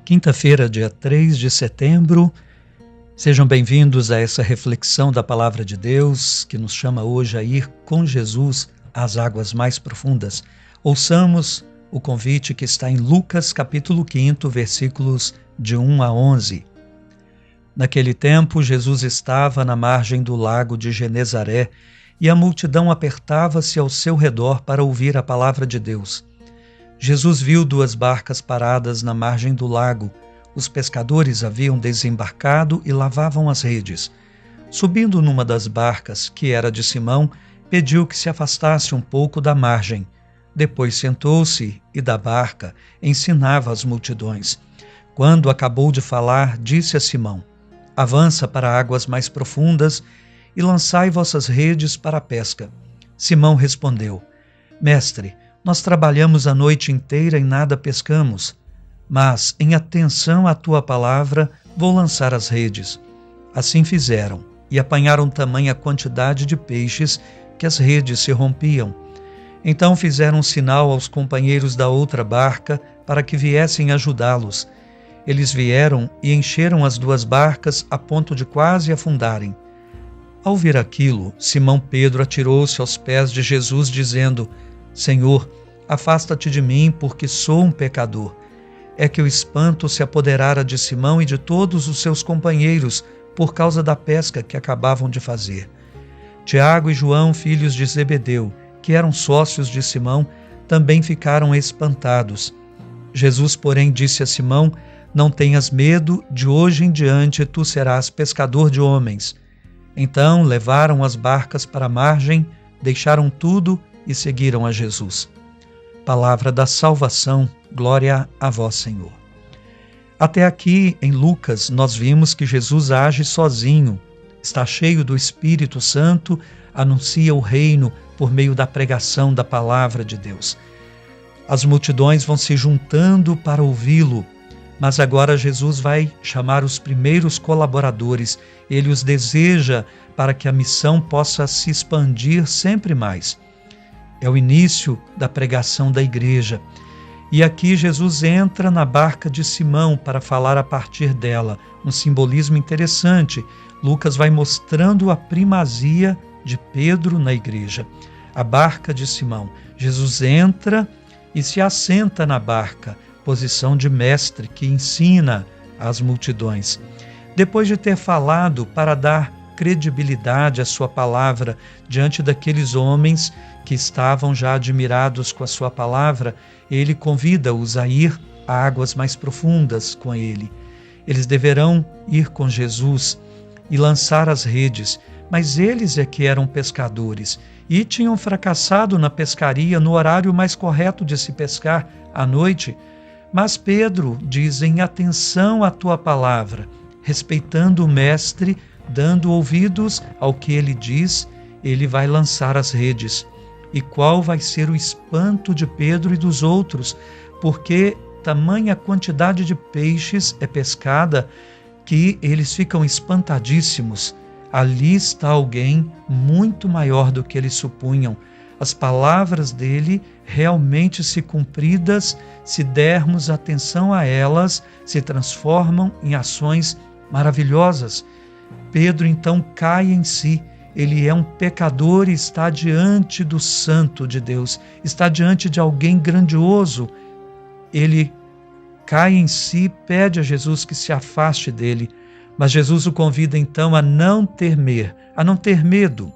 Quinta-feira, dia 3 de setembro, sejam bem-vindos a essa reflexão da Palavra de Deus, que nos chama hoje a ir com Jesus às águas mais profundas. Ouçamos o convite que está em Lucas, capítulo 5, versículos de 1 a 11. Naquele tempo, Jesus estava na margem do lago de Genezaré e a multidão apertava-se ao seu redor para ouvir a palavra de Deus. Jesus viu 2 barcas paradas na margem do lago. Os pescadores haviam desembarcado e lavavam as redes. Subindo numa das barcas, que era de Simão, pediu que se afastasse um pouco da margem. Depois sentou-se e da barca ensinava as multidões. Quando acabou de falar, disse a Simão: "Avança para águas mais profundas e lançai vossas redes para a pesca." Simão respondeu: "Mestre, nós trabalhamos a noite inteira e nada pescamos, mas, em atenção à tua palavra, vou lançar as redes." Assim fizeram, e apanharam tamanha quantidade de peixes que as redes se rompiam. Então fizeram um sinal aos companheiros da outra barca para que viessem ajudá-los. Eles vieram e encheram as 2 barcas a ponto de quase afundarem. Ao ver aquilo, Simão Pedro atirou-se aos pés de Jesus, dizendo: "Senhor, afasta-te de mim, porque sou um pecador." É que o espanto se apoderara de Simão e de todos os seus companheiros por causa da pesca que acabavam de fazer. Tiago e João, filhos de Zebedeu, que eram sócios de Simão, também ficaram espantados. Jesus, porém, disse a Simão: "Não tenhas medo, de hoje em diante tu serás pescador de homens." Então levaram as barcas para a margem, deixaram tudo e seguiram a Jesus. Palavra da salvação, glória a vós, Senhor. Até aqui, em Lucas, nós vimos que Jesus age sozinho, está cheio do Espírito Santo, anuncia o reino por meio da pregação da palavra de Deus. As multidões vão se juntando para ouvi-lo, mas agora Jesus vai chamar os primeiros colaboradores. Ele os deseja para que a missão possa se expandir sempre mais. É o início da pregação da igreja. E aqui Jesus entra na barca de Simão para falar a partir dela. Um simbolismo interessante. Lucas vai mostrando a primazia de Pedro na igreja. A barca de Simão. Jesus entra e se assenta na barca, posição de mestre que ensina às multidões. Depois de ter falado para dar credibilidade à sua palavra diante daqueles homens que estavam já admirados com a sua palavra, ele convida-os a ir a águas mais profundas com ele. Eles deverão ir com Jesus e lançar as redes, mas eles é que eram pescadores e tinham fracassado na pescaria no horário mais correto de se pescar, à noite. Mas Pedro diz: "Em atenção à tua palavra", respeitando o mestre, dando ouvidos ao que ele diz, ele vai lançar as redes. E qual vai ser o espanto de Pedro e dos outros, porque tamanha quantidade de peixes é pescada que eles ficam espantadíssimos. Ali está alguém muito maior do que eles supunham. As palavras dele realmente, se cumpridas, se dermos atenção a elas, se transformam em ações maravilhosas. Pedro então cai em si. Ele é um pecador e está diante do Santo de Deus, está diante de alguém grandioso. Ele cai em si, pede a Jesus que se afaste dele, mas Jesus o convida então a não temer, a não ter medo.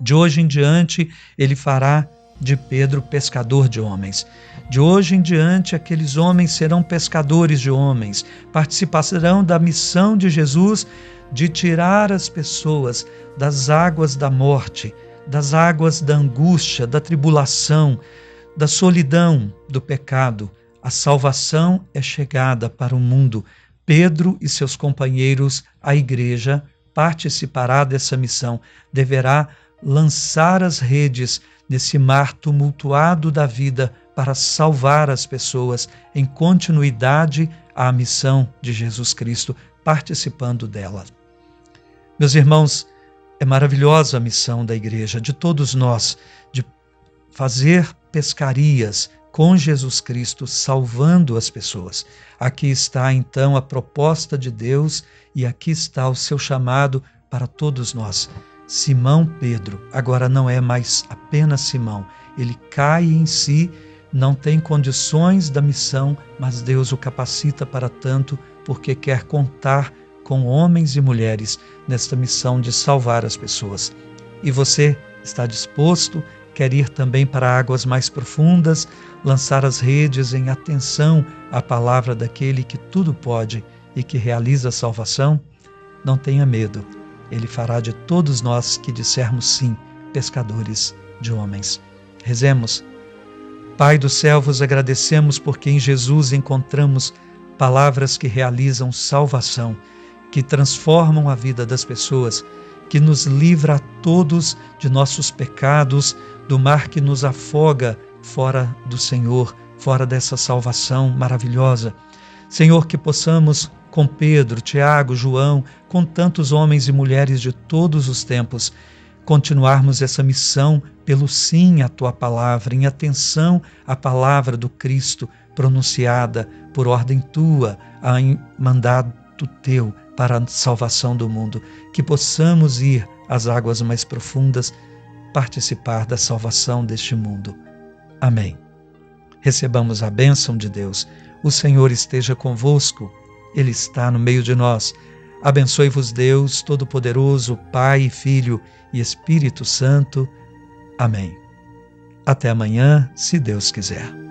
De hoje em diante, ele fará de Pedro pescador de homens. De hoje em diante, aqueles homens serão pescadores de homens, participarão da missão de Jesus de tirar as pessoas das águas da morte, das águas da angústia, da tribulação, da solidão, do pecado. A salvação é chegada para o mundo. Pedro e seus companheiros, a igreja, participará dessa missão, deverá lançar as redes nesse mar tumultuado da vida para salvar as pessoas em continuidade à missão de Jesus Cristo, participando dela. Meus irmãos, é maravilhosa a missão da igreja, de todos nós, de fazer pescarias, com Jesus Cristo salvando as pessoas. Aqui está então a proposta de Deus e aqui está o seu chamado para todos nós. Simão Pedro agora não é mais apenas Simão, ele cai em si, não tem condições da missão, mas Deus o capacita para tanto, porque quer contar com homens e mulheres nesta missão de salvar as pessoas. E você está disposto? Quer ir também para águas mais profundas, lançar as redes em atenção à palavra daquele que tudo pode e que realiza a salvação? Não tenha medo, ele fará de todos nós que dissermos sim, pescadores de homens. Rezemos. Pai do céu, vos agradecemos porque em Jesus encontramos palavras que realizam salvação, que transformam a vida das pessoas, que nos livra a todos de nossos pecados, do mar que nos afoga fora do Senhor, fora dessa salvação maravilhosa. Senhor, que possamos, com Pedro, Tiago, João, com tantos homens e mulheres de todos os tempos, continuarmos essa missão pelo sim à Tua palavra, em atenção à palavra do Cristo pronunciada por ordem Tua, em mandado Teu para a salvação do mundo, que possamos ir às águas mais profundas, participar da salvação deste mundo. Amém. Recebamos a bênção de Deus. O Senhor esteja convosco, Ele está no meio de nós. Abençoe-vos Deus Todo-Poderoso, Pai, Filho e Espírito Santo. Amém. Até amanhã, se Deus quiser.